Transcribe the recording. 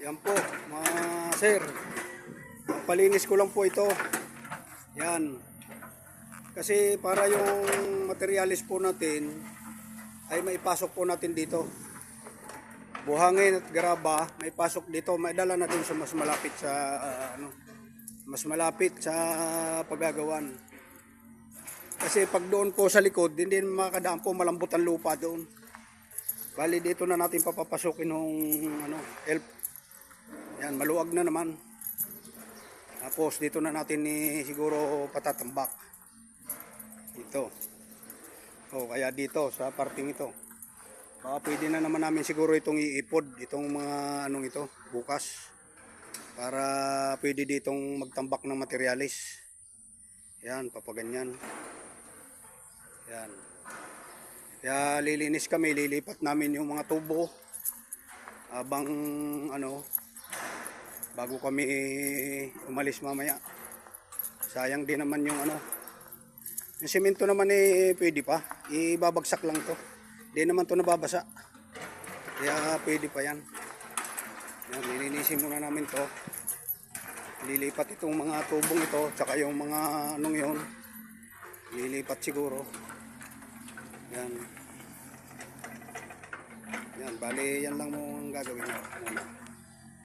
Yan po, mga sir. Palinis ko lang po ito. Yan. Kasi para yung materialis po natin ay maipasok po natin dito. Buhangin at graba, maipasok dito. Maidala natin sa mas malapit sa mas malapit sa paggagawan. Kasi pag doon po sa likod, hindi makakadaan po, malambot ang lupa doon. Bali dito na natin papapasukin ng elf. Yan, maluwag na naman. Tapos dito na natin siguro patatambak. Ito. O kaya dito sa parting ito. Baka pwede na naman namin siguro itong iipod, itong mga ito bukas. Para pwede ditong magtambak ng materialis. Yan, papaganyan. Yan. Kaya lilinis kami, lilipat namin yung mga tubo habang bago kami umalis mamaya. Sayang din naman yung yung semento naman pwede pa, ibabagsak lang to, di naman to nababasa, kaya pwede pa yan. Yan, lilinisin muna namin to, lilipat itong mga tubong ito tsaka yung mga yun lilipat siguro. Yan. Yan, bali yan lang mo ang gagawin nyo.